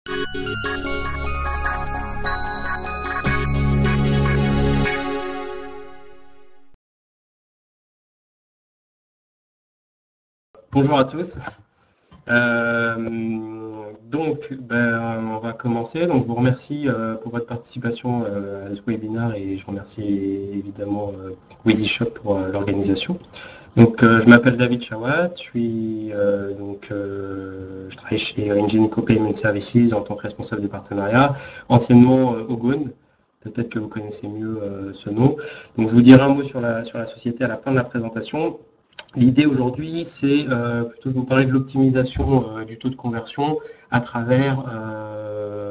Bonjour à tous. On va commencer. Donc, je vous remercie pour votre participation à ce webinaire et je remercie évidemment WheezyShop pour l'organisation. Donc, je m'appelle David Chawat, je travaille chez Ingenico Payment Services en tant que responsable des partenariats, anciennement Ogone. Peut-être que vous connaissez mieux ce nom. Donc, je vous dirai un mot sur la société à la fin de la présentation. L'idée aujourd'hui, c'est plutôt de vous parler de l'optimisation du taux de conversion à travers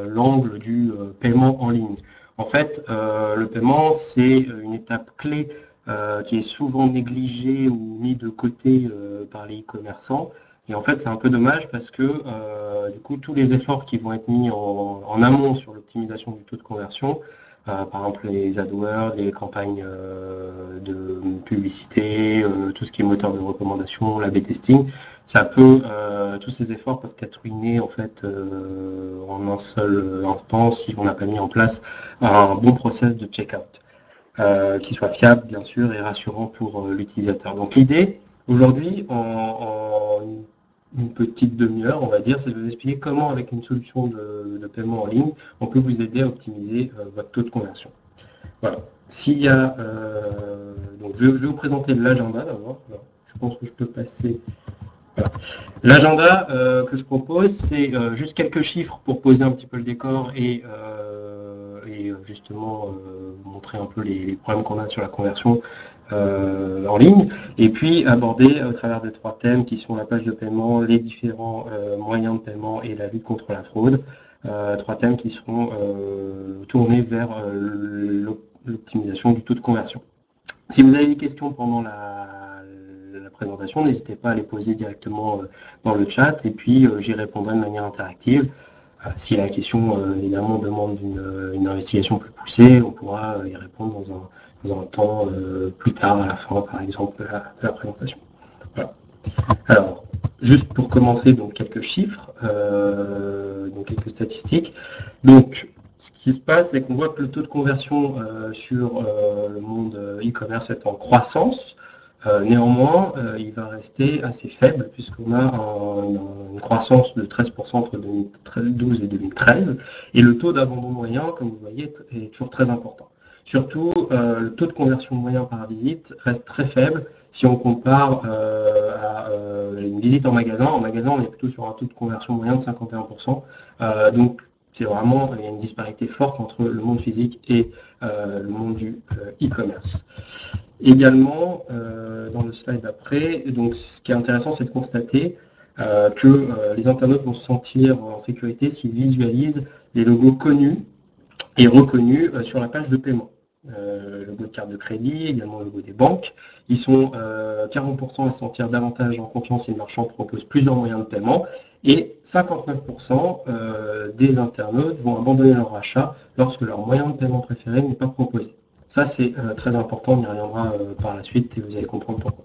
l'angle du paiement en ligne. En fait, le paiement, c'est une étape clé qui est souvent négligée ou mise de côté par les e-commerçants. Et en fait, c'est un peu dommage parce que du coup, tous les efforts qui vont être mis en amont sur l'optimisation du taux de conversion, par exemple les AdWords, les campagnes de publicité, tout ce qui est moteur de recommandation, l'A/B testing, tous ces efforts peuvent être ruinés en fait en un seul instant si on n'a pas mis en place un bon process de checkout qui soit fiable bien sûr et rassurant pour l'utilisateur. Donc l'idée aujourd'hui en une petite demi-heure, on va dire, c'est de vous expliquer comment, avec une solution de paiement en ligne, on peut vous aider à optimiser votre taux de conversion. Voilà. Donc je vais vous présenter l'agenda d'abord. Je pense que je peux passer. Voilà. L'agenda que je propose, c'est juste quelques chiffres pour poser un petit peu le décor et justement vous montrer un peu les problèmes qu'on a sur la conversion en ligne, et puis aborder au travers des 3 thèmes qui sont la page de paiement, les différents moyens de paiement et la lutte contre la fraude. 3 thèmes qui seront tournés vers l'optimisation du taux de conversion. Si vous avez des questions pendant la présentation, n'hésitez pas à les poser directement dans le chat et puis j'y répondrai de manière interactive. Si la question évidemment demande une investigation plus poussée, on pourra y répondre dans un temps plus tard, à la fin par exemple de la présentation. Voilà. Alors, juste pour commencer, donc quelques chiffres, donc quelques statistiques. Donc, ce qui se passe, c'est qu'on voit que le taux de conversion sur le monde e-commerce est en croissance. Néanmoins, il va rester assez faible puisqu'on a une croissance de 13% entre 2012 et 2013 et le taux d'abandon moyen, comme vous voyez, est toujours très important. Surtout, le taux de conversion moyen par visite reste très faible si on compare à une visite en magasin. En magasin, on est plutôt sur un taux de conversion moyen de 51%. Donc, c'est vraiment, il y a une disparité forte entre le monde physique et le monde du e-commerce. Également, dans le slide d'après, donc ce qui est intéressant, c'est de constater que les internautes vont se sentir en sécurité s'ils visualisent les logos connus et reconnus sur la page de paiement. Le logo de carte de crédit, également le logo des banques. Ils sont 40% à se sentir davantage en confiance si le marchand propose plusieurs moyens de paiement et 59% des internautes vont abandonner leur achat lorsque leur moyen de paiement préféré n'est pas proposé. Ça, c'est très important, on y reviendra par la suite et vous allez comprendre pourquoi.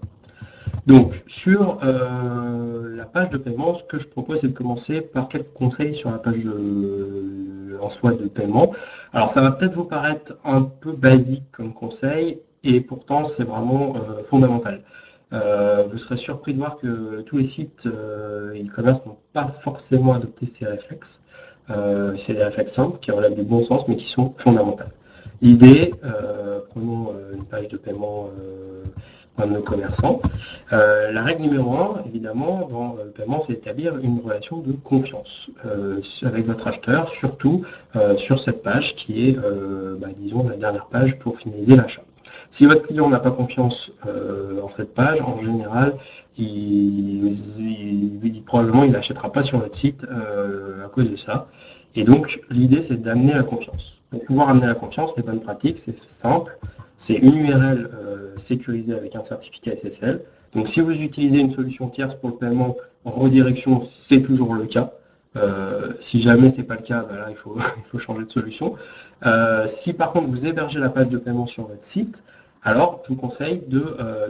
Donc, sur la page de paiement, ce que je propose, c'est de commencer par quelques conseils sur la page en soi de paiement. Alors, ça va peut-être vous paraître un peu basique comme conseil, et pourtant, c'est vraiment fondamental. Vous serez surpris de voir que tous les sites e-commerce n'ont pas forcément adopté ces réflexes. C'est des réflexes simples qui relèvent du bon sens, mais qui sont fondamentaux. L'idée, prenons une page de paiement d'un de nos commerçants. La règle numéro 1, évidemment, dans le paiement, c'est d'établir une relation de confiance avec votre acheteur, surtout sur cette page qui est, disons, la dernière page pour finaliser l'achat. Si votre client n'a pas confiance en cette page, en général, probablement il n'achètera pas sur votre site à cause de ça. Et donc, l'idée, c'est d'amener la confiance. Pour pouvoir amener la confiance, les bonnes pratiques, c'est simple. C'est une URL sécurisée avec un certificat SSL. Donc, si vous utilisez une solution tierce pour le paiement en redirection, c'est toujours le cas. Si jamais ce n'est pas le cas, là, il faut changer de solution. Si par contre, vous hébergez la page de paiement sur votre site, alors je vous conseille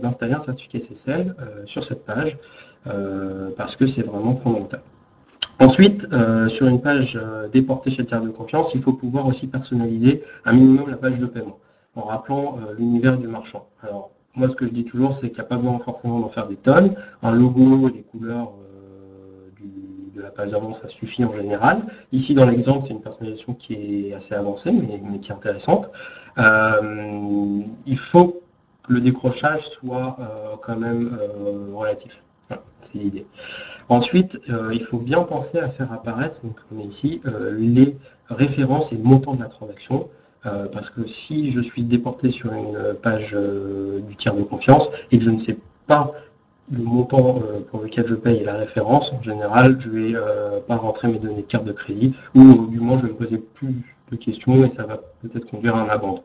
d'installer un certificat SSL sur cette page parce que c'est vraiment fondamental. Ensuite, sur une page déportée chez le tiers de confiance, il faut pouvoir aussi personnaliser un minimum la page de paiement, en rappelant l'univers du marchand. Alors, moi, ce que je dis toujours, c'est qu'il n'y a pas besoin forcément d'en faire des tonnes. Un logo, les couleurs de la page d'avant, ça suffit en général. Ici, dans l'exemple, c'est une personnalisation qui est assez avancée, mais qui est intéressante. Il faut que le décrochage soit quand même relatif. Voilà, c'est l'idée. Ensuite, il faut bien penser à faire apparaître, donc on est ici, les références et le montant de la transaction, parce que si je suis déporté sur une page du tiers de confiance et que je ne sais pas le montant pour lequel je paye et la référence, en général, je ne vais pas rentrer mes données de carte de crédit, ou du moins je vais me poser plus de questions et ça va peut-être conduire à un abandon.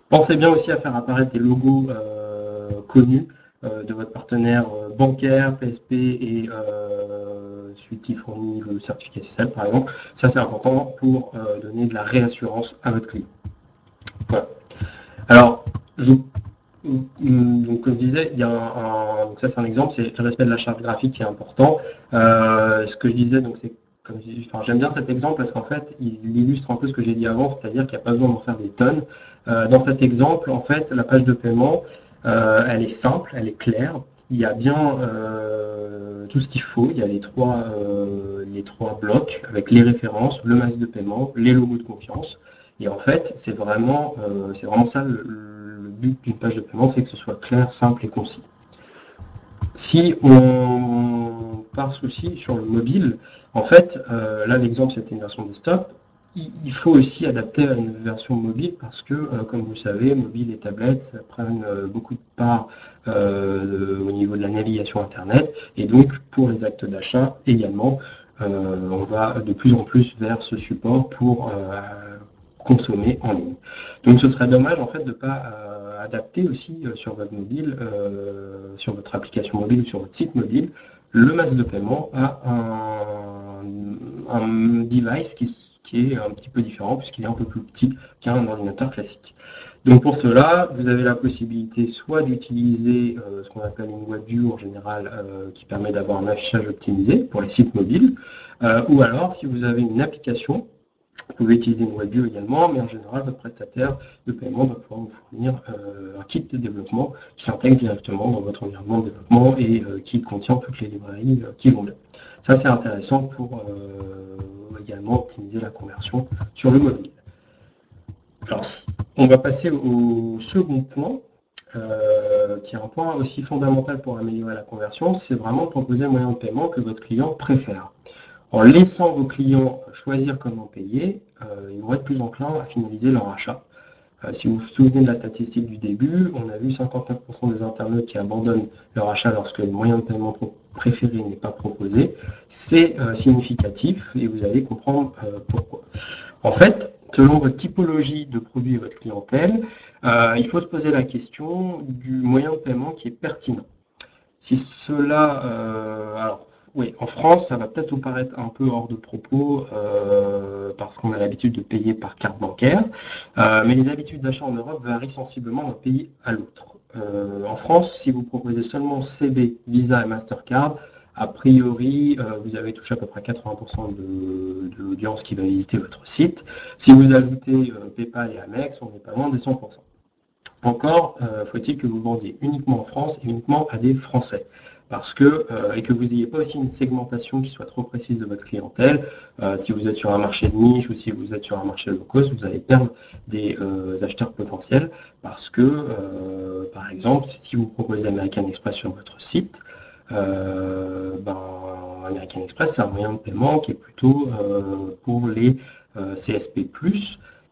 Pensez bien aussi à faire apparaître des logos connus de votre partenaire bancaire, PSP et celui qui fournit le certificat SSL par exemple. Ça c'est important pour donner de la réassurance à votre client. Voilà. Alors, donc comme je disais, il y a donc ça c'est un exemple, c'est le respect de la charte graphique qui est important. Ce que je disais, donc c'est j'aime bien cet exemple parce qu'en fait, il illustre un peu ce que j'ai dit avant, c'est-à-dire qu'il n'y a pas besoin d'en faire des tonnes. Dans cet exemple, en fait, la page de paiement, elle est simple, elle est claire. Il y a bien tout ce qu'il faut. Il y a les trois blocs avec les références, le masque de paiement, les logos de confiance. Et en fait, c'est vraiment ça le but d'une page de paiement, c'est que ce soit clair, simple et concis. Si on part aussi sur le mobile, en fait, là l'exemple c'était une version desktop, il faut aussi adapter à une version mobile parce que, comme vous le savez, mobile et tablettes prennent beaucoup de part au niveau de la navigation Internet et donc pour les actes d'achat également, on va de plus en plus vers ce support pour consommer en ligne. Donc ce serait dommage en fait de ne pas adapter aussi sur votre mobile, sur votre application mobile ou sur votre site mobile, le masque de paiement à un device qui est un petit peu différent puisqu'il est un peu plus petit qu'un ordinateur classique. Donc pour cela, vous avez la possibilité soit d'utiliser ce qu'on appelle une WebView en général qui permet d'avoir un affichage optimisé pour les sites mobiles, ou alors si vous avez une application, vous pouvez utiliser une WebView également, mais en général, votre prestataire de paiement doit pouvoir vous fournir un kit de développement qui s'intègre directement dans votre environnement de développement et qui contient toutes les librairies qui vont bien. Ça, c'est intéressant pour également optimiser la conversion sur le mobile. Alors, on va passer au second point, qui est un point aussi fondamental pour améliorer la conversion, c'est vraiment de proposer un moyen de paiement que votre client préfère. En laissant vos clients choisir comment payer, ils vont être plus enclins à finaliser leur achat. Si vous vous souvenez de la statistique du début, on a vu 59% des internautes qui abandonnent leur achat lorsque le moyen de paiement préféré n'est pas proposé. C'est significatif et vous allez comprendre pourquoi. En fait, selon votre typologie de produit et votre clientèle, il faut se poser la question du moyen de paiement qui est pertinent. Si cela... alors, oui, en France, ça va peut-être vous paraître un peu hors de propos parce qu'on a l'habitude de payer par carte bancaire, mais les habitudes d'achat en Europe varient sensiblement d'un pays à l'autre. En France, si vous proposez seulement CB, Visa et Mastercard, a priori, vous avez touché à peu près 80% de l'audience qui va visiter votre site. Si vous ajoutez PayPal et Amex, on n'est pas loin des 100%. Encore, faut-il que vous vendiez uniquement en France et uniquement à des Français. Parce que, et que vous n'ayez pas aussi une segmentation qui soit trop précise de votre clientèle. Si vous êtes sur un marché de niche ou si vous êtes sur un marché low cost, vous allez perdre des acheteurs potentiels parce que, par exemple, si vous proposez American Express sur votre site, American Express, c'est un moyen de paiement qui est plutôt pour les CSP+.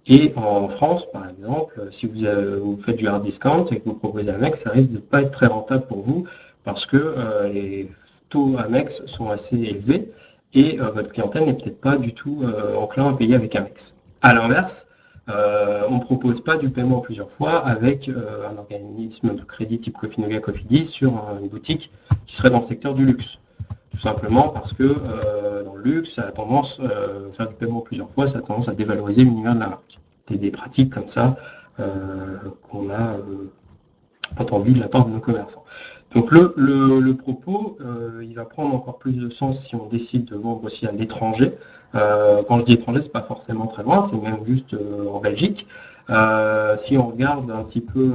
Et en France, par exemple, si vous faites du hard discount et que vous proposez Amex, ça risque de ne pas être très rentable pour vous parce que les taux Amex sont assez élevés et votre clientèle n'est peut-être pas du tout enclin à payer avec Amex. A l'inverse, on ne propose pas du paiement plusieurs fois avec un organisme de crédit type Cofinoga Cofidis sur une boutique qui serait dans le secteur du luxe. Tout simplement parce que dans le luxe, ça a tendance, faire du paiement plusieurs fois, ça a tendance à dévaloriser l'univers de la marque. C'est des pratiques comme ça qu'on a entendues de la part de nos commerçants. Donc le propos, il va prendre encore plus de sens si on décide de vendre aussi à l'étranger. Quand je dis étranger, c'est pas forcément très loin, c'est même juste en Belgique. Si on regarde un petit peu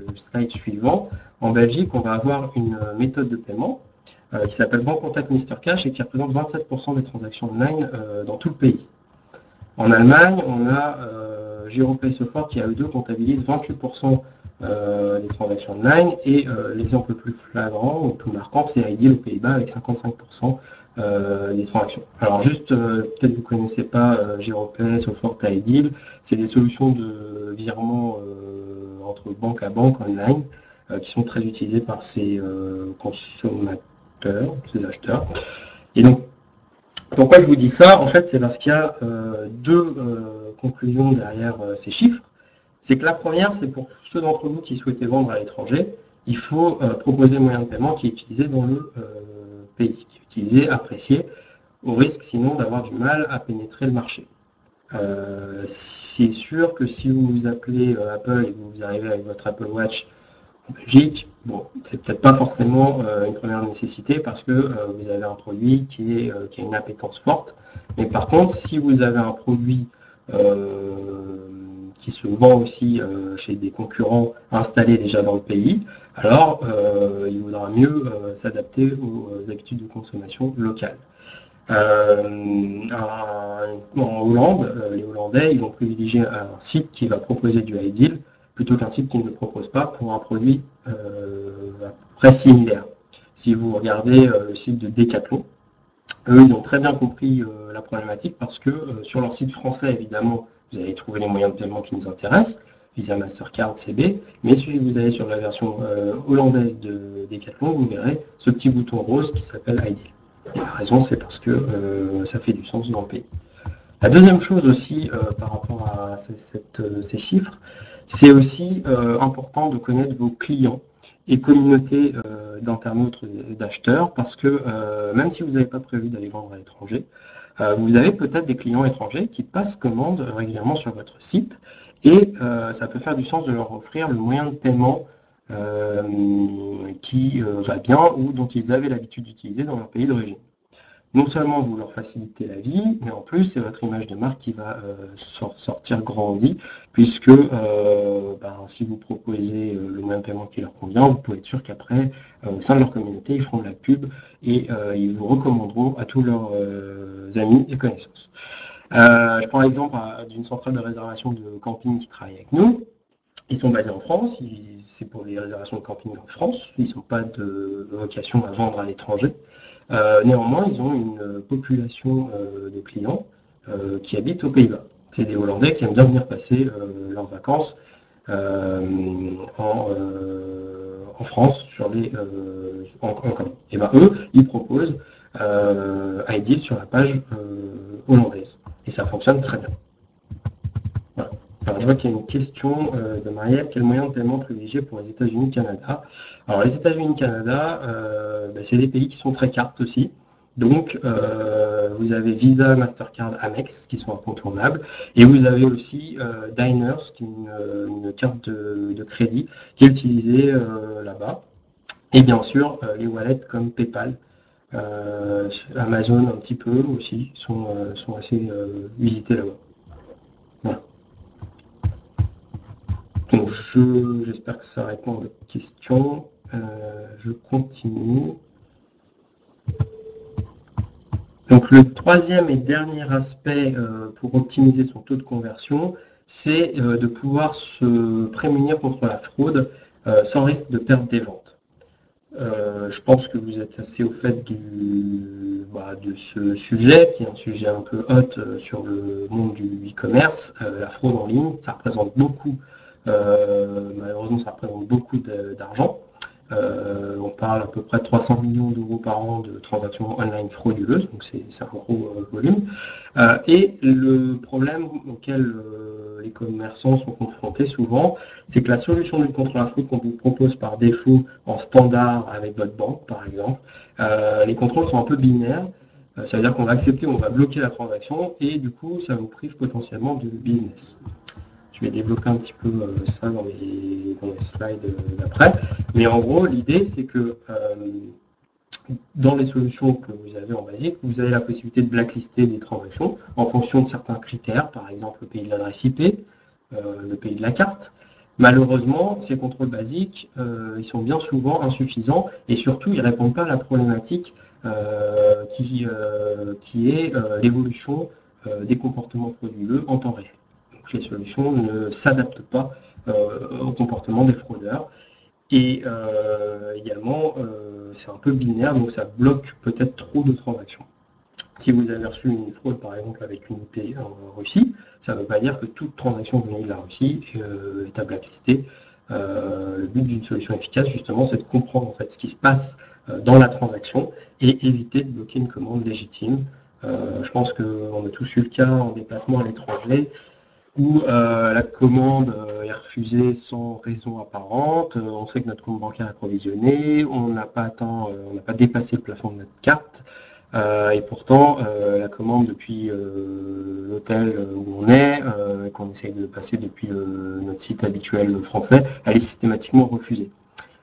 le slide suivant, en Belgique, on va avoir une méthode de paiement qui s'appelle Banque Contact Mr Cash et qui représente 27% des transactions online dans tout le pays. En Allemagne, on a Giropay Sofort qui à eux deux comptabilise 28% des transactions online et l'exemple le plus flagrant ou plus marquant, c'est Ideal aux Pays-Bas avec 55% des transactions. Alors juste, peut-être vous ne connaissez pas Giropay, Sofort et Ideal, c'est des solutions de virement entre banque à banque online qui sont très utilisées par ces consommateurs, ces acheteurs. Et donc, pourquoi je vous dis ça? En fait, c'est parce qu'il y a deux conclusions derrière ces chiffres. C'est que la première, c'est pour ceux d'entre vous qui souhaitaient vendre à l'étranger, il faut proposer un moyen de paiement qui est utilisé dans le pays, qui est utilisé, apprécié, au risque sinon d'avoir du mal à pénétrer le marché. C'est sûr que si vous vous appelez Apple et que vous arrivez avec votre Apple Watch en Belgique, bon, c'est peut-être pas forcément une première nécessité parce que vous avez un produit qui a une appétence forte. Mais par contre, si vous avez un produit qui se vend aussi chez des concurrents installés déjà dans le pays, alors il vaudra mieux s'adapter aux habitudes de consommation locales. En Hollande, les Hollandais, ils vont privilégier un site qui va proposer du Ideal plutôt qu'un site qui ne le propose pas pour un produit à peu près similaire. Si vous regardez le site de Decathlon, eux, ils ont très bien compris la problématique parce que sur leur site français, évidemment, vous allez trouver les moyens de paiement qui nous intéressent, Visa, Mastercard, CB, mais si vous allez sur la version hollandaise de Decathlon, vous verrez ce petit bouton rose qui s'appelle Ideal. Et la raison, c'est parce que ça fait du sens dans le pays. La deuxième chose aussi par rapport à ces chiffres, c'est aussi important de connaître vos clients et communautés d'internautes et d'acheteurs parce que même si vous n'avez pas prévu d'aller vendre à l'étranger, vous avez peut-être des clients étrangers qui passent commande régulièrement sur votre site et ça peut faire du sens de leur offrir le moyen de paiement qui va bien ou dont ils avaient l'habitude d'utiliser dans leur pays d'origine. Non seulement vous leur facilitez la vie, mais en plus c'est votre image de marque qui va sortir grandie, puisque si vous proposez le moyen de paiement qui leur convient, vous pouvez être sûr qu'après, au sein de leur communauté, ils feront de la pub et ils vous recommanderont à tous leurs amis et connaissances. Je prends l'exemple d'une centrale de réservation de camping qui travaille avec nous. Ils sont basés en France, c'est pour les réservations de camping en France, ils n'ont pas de vocation à vendre à l'étranger. Néanmoins, ils ont une population de clients qui habitent aux Pays-Bas. C'est des Hollandais qui aiment bien venir passer leurs vacances en France sur les en camping. Et ben eux, ils proposent Ideal sur la page hollandaise. Et ça fonctionne très bien. Voilà. Alors, je vois qu'il y a une question de Marielle. Quel moyen de paiement privilégié pour les États-Unis, Canada? Alors, les États-Unis, Canada, c'est des pays qui sont très cartes aussi. Donc, vous avez Visa, Mastercard, Amex qui sont incontournables. Et vous avez aussi Diners, qui est une carte de crédit qui est utilisée là-bas. Et bien sûr, les wallets comme PayPal. Amazon un petit peu aussi sont assez visités là-bas. Voilà. Donc j'espère que ça répond à votre question. Je continue. Donc le troisième et dernier aspect pour optimiser son taux de conversion, c'est de pouvoir se prémunir contre la fraude sans risque de perdre des ventes. Je pense que vous êtes assez au fait de ce sujet, qui est un sujet un peu hot sur le monde du e-commerce. La fraude en ligne, ça représente beaucoup, malheureusement ça représente beaucoup d'argent. On parle à peu près de 300 millions d'euros par an de transactions online frauduleuses, donc c'est un gros volume. Et le problème auquel les commerçants sont confrontés souvent, c'est que la solution de lutte contre la fraude qu'on vous propose par défaut en standard avec votre banque, par exemple, les contrôles sont un peu binaires. Ça veut dire qu'on va accepter, on va bloquer la transaction et du coup, ça vous prive potentiellement de business. Je vais développer un petit peu ça dans les slides d'après. Mais en gros, l'idée, c'est que dans les solutions que vous avez en basique, vous avez la possibilité de blacklister des transactions en fonction de certains critères, par exemple le pays de l'adresse IP, le pays de la carte. Malheureusement, ces contrôles basiques, ils sont bien souvent insuffisants et surtout, ils ne répondent pas à la problématique qui est l'évolution des comportements frauduleux en temps réel. Donc, les solutions ne s'adaptent pas au comportement des fraudeurs. Et également, c'est un peu binaire, donc ça bloque peut-être trop de transactions. Si vous avez reçu une fraude, par exemple, avec une IP en Russie, ça ne veut pas dire que toute transaction venue de la Russie est à blacklister. Le but d'une solution efficace, justement, c'est de comprendre en fait ce qui se passe dans la transaction et éviter de bloquer une commande légitime. Je pense qu'on a tous eu le cas en déplacement à l'étranger où la commande est refusée sans raison apparente, on sait que notre compte bancaire est provisionné, on n'a pas dépassé le plafond de notre carte, et pourtant la commande depuis l'hôtel où on est, qu'on essaye de passer depuis notre site habituel français, elle est systématiquement refusée.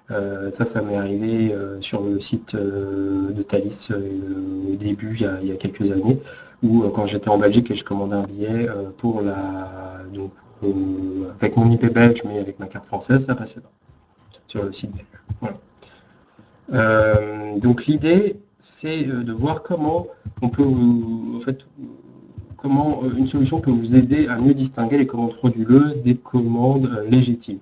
Ça m'est arrivé sur le site de Thalys au début, il y a quelques années, où quand j'étais en Belgique et je commandais un billet pour avec mon IP belge, mais avec ma carte française, ça passait pas sur le site belge. Voilà. Donc l'idée, c'est de voir comment on peut comment une solution peut vous aider à mieux distinguer les commandes frauduleuses des commandes légitimes.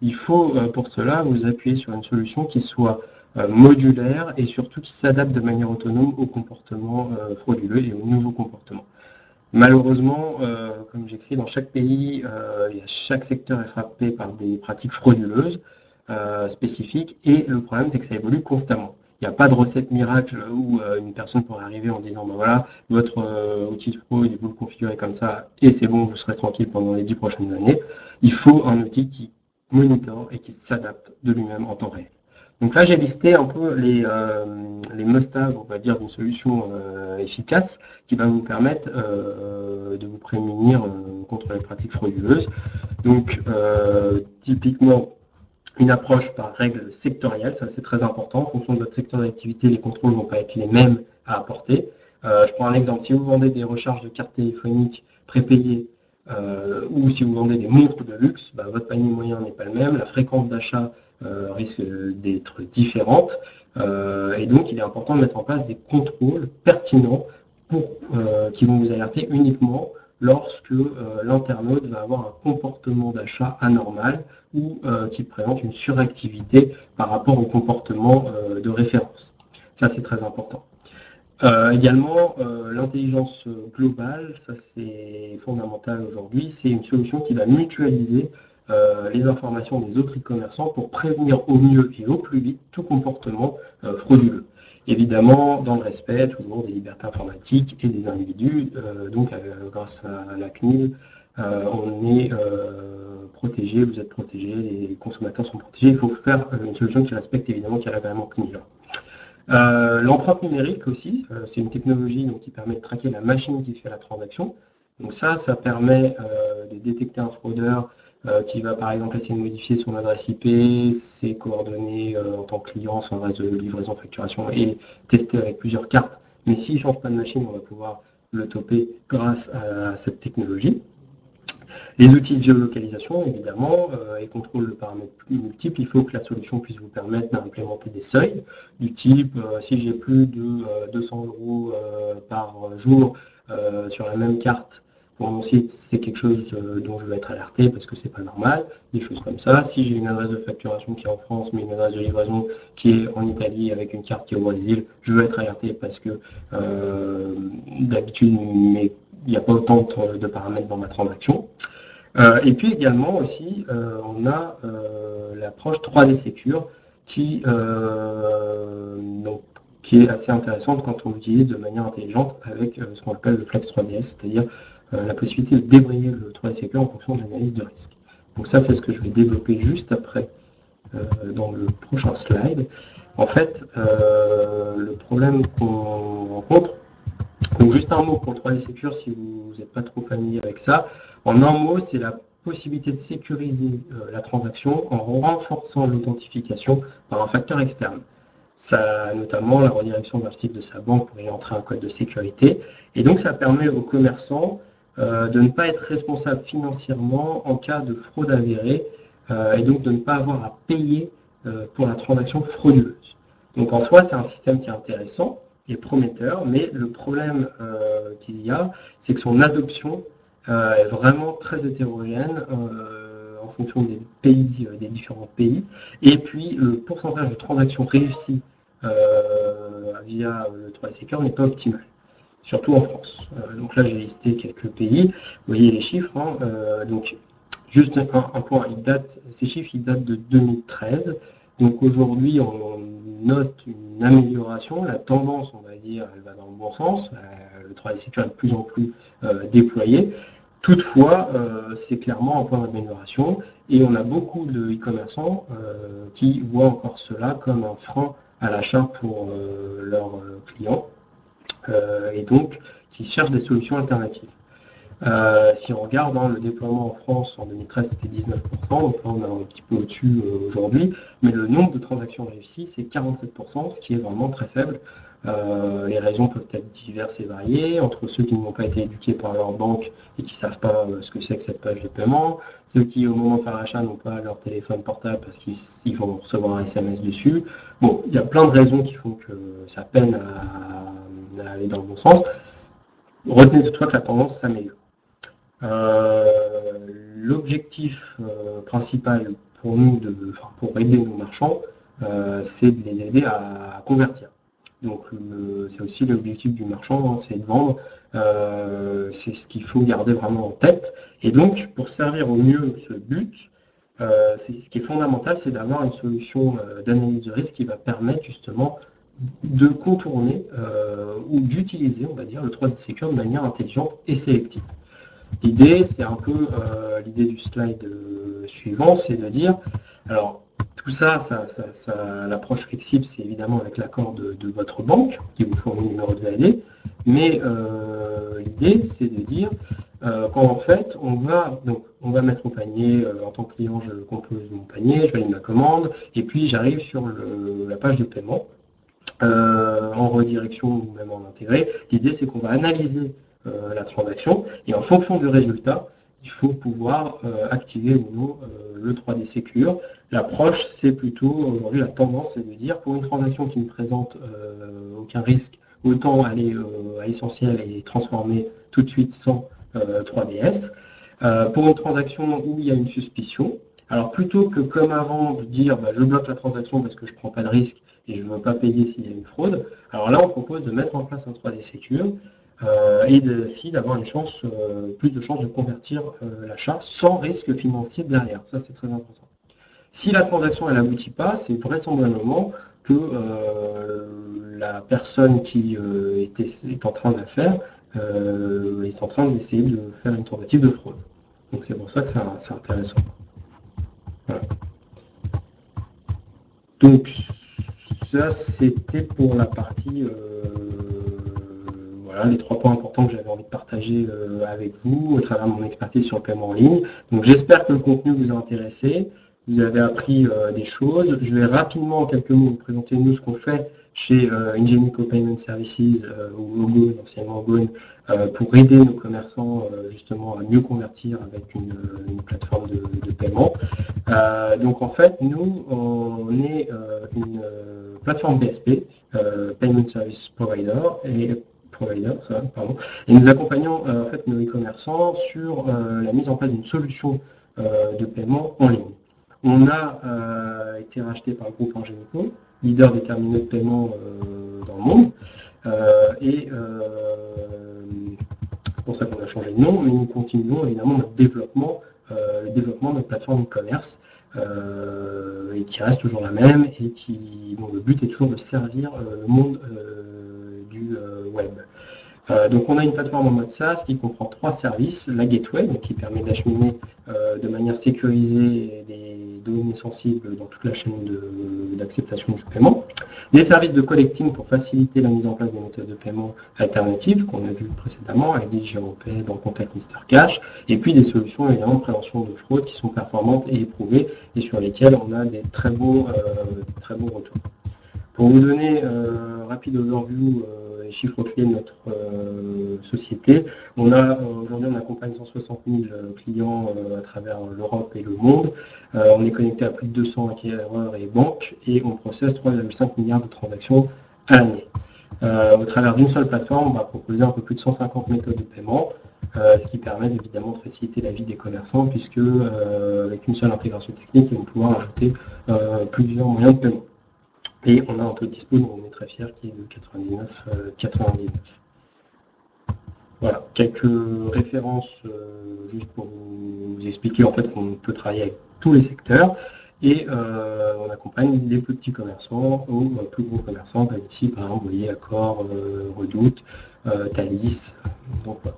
Il faut pour cela vous appuyer sur une solution qui soit modulaire et surtout qui s'adapte de manière autonome aux comportements frauduleux et aux nouveaux comportements. Malheureusement, comme j'écris, dans chaque pays, chaque secteur est frappé par des pratiques frauduleuses spécifiques et le problème c'est que ça évolue constamment. Il n'y a pas de recette miracle où une personne pourrait arriver en disant ben voilà, votre outil de fraude, vous le configurez comme ça et c'est bon, vous serez tranquille pendant les 10 prochaines années. Il faut un outil qui monitor et qui s'adapte de lui-même en temps réel. Donc là, j'ai listé un peu les must-have, on va dire, d'une solution efficace qui va vous permettre de vous prémunir contre les pratiques frauduleuses. Donc, typiquement, une approche par règle sectorielle, ça c'est très important. En fonction de votre secteur d'activité, les contrôles ne vont pas être les mêmes à apporter. Je prends un exemple. Si vous vendez des recharges de cartes téléphoniques prépayées, ou si vous vendez des montres de luxe, votre panier moyen n'est pas le même, la fréquence d'achat risque d'être différente, et donc il est important de mettre en place des contrôles pertinents qui vont vous alerter uniquement lorsque l'internaute va avoir un comportement d'achat anormal ou qui présente une suractivité par rapport au comportement de référence. Ça c'est très important. Également, l'intelligence globale, ça c'est fondamental aujourd'hui, c'est une solution qui va mutualiser les informations des autres e-commerçants pour prévenir au mieux et au plus vite tout comportement frauduleux. Évidemment, dans le respect toujours des libertés informatiques et des individus, donc grâce à la CNIL, on est protégé, vous êtes protégé, les consommateurs sont protégés, il faut faire une solution qui respecte évidemment qui a l'agrément CNIL. L'empreinte numérique aussi, c'est une technologie donc, qui permet de traquer la machine qui fait la transaction. Donc ça permet de détecter un fraudeur qui va par exemple essayer de modifier son adresse IP, ses coordonnées en tant que client, son adresse de livraison, facturation et tester avec plusieurs cartes. Mais s'il ne change pas de machine, on va pouvoir le toper grâce à cette technologie. Les outils de géolocalisation, évidemment, et contrôle de paramètres multiples, il faut que la solution puisse vous permettre d'implémenter des seuils du type, si j'ai plus de 200 € par jour sur la même carte pour mon site, c'est quelque chose dont je vais être alerté parce que c'est pas normal, des choses comme ça. Si j'ai une adresse de facturation qui est en France, mais une adresse de livraison qui est en Italie avec une carte qui est au Brésil, je vais être alerté parce que d'habitude, il n'y a pas autant de paramètres dans ma transaction. Et puis également aussi, on a l'approche 3D Secure qui est assez intéressante quand on l'utilise de manière intelligente avec ce qu'on appelle le Flex 3DS, c'est-à-dire la possibilité de débrayer le 3D Secure en fonction de l'analyse de risque. Donc ça, c'est ce que je vais développer juste après dans le prochain slide. En fait, le problème qu'on rencontre, donc juste un mot pour le 3D Secure si vous n'êtes pas trop familier avec ça. En un mot, c'est la possibilité de sécuriser la transaction en renforçant l'authentification par un facteur externe. Ça, notamment la redirection vers le site de sa banque pour y entrer un code de sécurité. Et donc ça permet aux commerçants de ne pas être responsables financièrement en cas de fraude avérée et donc de ne pas avoir à payer pour la transaction frauduleuse. Donc en soi, c'est un système qui est intéressant et prometteur, mais le problème qu'il y a, c'est que son adoption est vraiment très hétérogène en fonction des pays, des différents pays. Et puis le pourcentage de transactions réussies via le 3D Secure n'est pas optimal, surtout en France. Donc là, j'ai listé quelques pays. Vous voyez les chiffres. Donc juste un point, ces chiffres ils datent de 2013. Donc aujourd'hui, on note une amélioration. La tendance, on va dire, elle va dans le bon sens. Le 3D Secure est de plus en plus déployé. Toutefois, c'est clairement un point d'amélioration et on a beaucoup de e-commerçants qui voient encore cela comme un frein à l'achat pour leurs clients et donc qui cherchent des solutions alternatives. Si on regarde le déploiement en France en 2013 c'était 19%, donc là on est un petit peu au-dessus aujourd'hui, mais le nombre de transactions réussies c'est 47%, ce qui est vraiment très faible. Les raisons peuvent être diverses et variées, entre ceux qui n'ont pas été éduqués par leur banque et qui ne savent pas ce que c'est que cette page de paiement, ceux qui au moment de faire l'achat n'ont pas leur téléphone portable parce qu'ils vont recevoir un SMS dessus. Bon, il y a plein de raisons qui font que ça peine à aller dans le bon sens. Retenez toutefois que la tendance s'améliore. L'objectif principal pour nous, pour aider nos marchands, c'est de les aider à convertir. Donc c'est aussi l'objectif du marchand, c'est de vendre, c'est ce qu'il faut garder vraiment en tête. Et donc pour servir au mieux ce but, ce qui est fondamental, c'est d'avoir une solution d'analyse de risque qui va permettre justement de contourner ou d'utiliser, on va dire, le 3D Secure de manière intelligente et sélective. L'idée, c'est un peu l'idée du slide suivant, c'est de dire, alors tout ça, l'approche flexible, c'est évidemment avec l'accord de votre banque qui vous fournit le numéro de VAD, mais l'idée, c'est de dire qu'en fait, on va mettre au panier, en tant que client, je compose mon panier, je valide ma commande, et puis j'arrive sur la page de paiement, en redirection ou même en intégré. L'idée, c'est qu'on va analyser la transaction et en fonction du résultat, il faut pouvoir activer ou non le 3D Secure. L'approche, c'est plutôt, aujourd'hui, la tendance, c'est de dire pour une transaction qui ne présente aucun risque, autant aller à l'essentiel et transformer tout de suite sans 3DS. Pour une transaction où il y a une suspicion, alors plutôt que comme avant de dire je bloque la transaction parce que je ne prends pas de risque et je ne veux pas payer s'il y a une fraude, alors là on propose de mettre en place un 3D Secure et aussi d'avoir une chance, plus de chances de convertir l'achat sans risque financier derrière. Ça c'est très important. Si la transaction elle n'aboutit pas, c'est vraisemblablement que la personne qui est en train de la faire est en train d'essayer de faire une tentative de fraude. Donc c'est pour ça que c'est intéressant. Voilà. Donc ça c'était pour la partie voilà, les 3 points importants que j'avais envie de partager avec vous au travers de mon expertise sur le paiement en ligne. Donc j'espère que le contenu vous a intéressé, vous avez appris des choses. Je vais rapidement en quelques mots vous présenter nous ce qu'on fait chez Ingenico Payment Services ou Ogone, anciennement Ogone, pour aider nos commerçants justement à mieux convertir avec une plateforme de paiement. Donc en fait, nous, on est une plateforme BSP, Payment Service Provider, et nous accompagnons en fait nos e-commerçants sur la mise en place d'une solution de paiement en ligne. On a été racheté par le groupe Ingenico, leader des terminaux de paiement dans le monde, et c'est pour ça qu'on a changé de nom, mais nous continuons évidemment notre développement, le développement de notre plateforme e-commerce, et qui reste toujours la même, et dont le but est toujours de servir le monde du web. Donc on a une plateforme en mode SaaS qui comprend 3 services. La gateway, donc, qui permet d'acheminer de manière sécurisée des données sensibles dans toute la chaîne d'acceptation du paiement. Des services de collecting pour faciliter la mise en place des méthodes de paiement alternatives qu'on a vu précédemment avec des GiroPay, Bancontact, Cash, et puis des solutions évidemment de prévention de fraude qui sont performantes et éprouvées et sur lesquelles on a des très bons retours. Pour vous donner un rapide overview les chiffres clés de notre société, aujourd'hui on accompagne 160 000 clients à travers l'Europe et le monde. On est connecté à plus de 200 acquéreurs et banques et on processe 3,5 milliards de transactions à l'année. Au travers d'une seule plateforme, on va proposer un peu plus de 150 méthodes de paiement, ce qui permet évidemment de faciliter la vie des commerçants puisque avec une seule intégration technique, ils vont pouvoir ajouter plusieurs moyens de paiement. Et on a un taux de dispo dont on est très fier qui est de 99,99. Voilà, quelques références juste pour vous expliquer en fait qu'on peut travailler avec tous les secteurs et on accompagne les plus petits commerçants aux plus gros commerçants, comme ici par exemple, vous voyez Accor, Redoute, Thalys, donc voilà.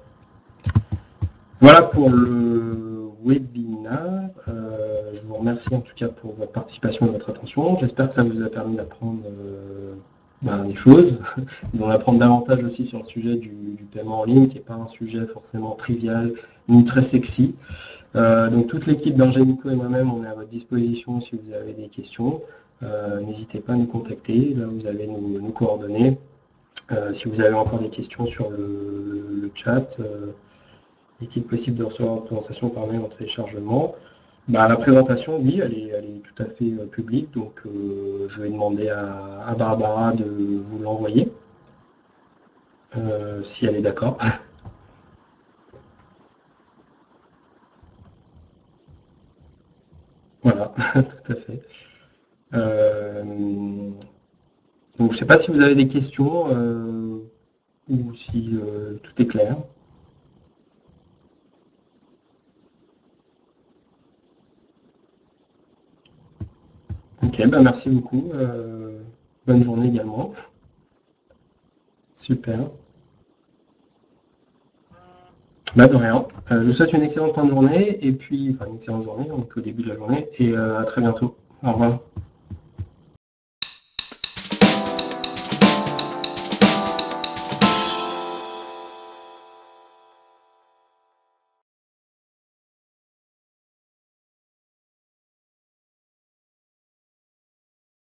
Voilà pour le webinaire. Je vous remercie en tout cas pour votre participation et votre attention. J'espère que ça vous a permis d'apprendre des choses, d'en apprendre davantage aussi sur le sujet du paiement en ligne, qui n'est pas un sujet forcément trivial ni très sexy. Donc toute l'équipe d'Angélico et moi-même, on est à votre disposition si vous avez des questions. N'hésitez pas à nous contacter. Là, vous avez nos coordonnées. Si vous avez encore des questions sur le chat, est-il possible de recevoir une présentation par mail en téléchargement? La présentation, oui, elle est tout à fait publique, donc je vais demander à Barbara de vous l'envoyer, si elle est d'accord. Voilà, tout à fait. Donc je ne sais pas si vous avez des questions ou si tout est clair. Ok, merci beaucoup. Bonne journée également. Super. De rien. Je vous souhaite une excellente fin de journée et puis, une excellente journée, donc au début de la journée, et à très bientôt. Au revoir.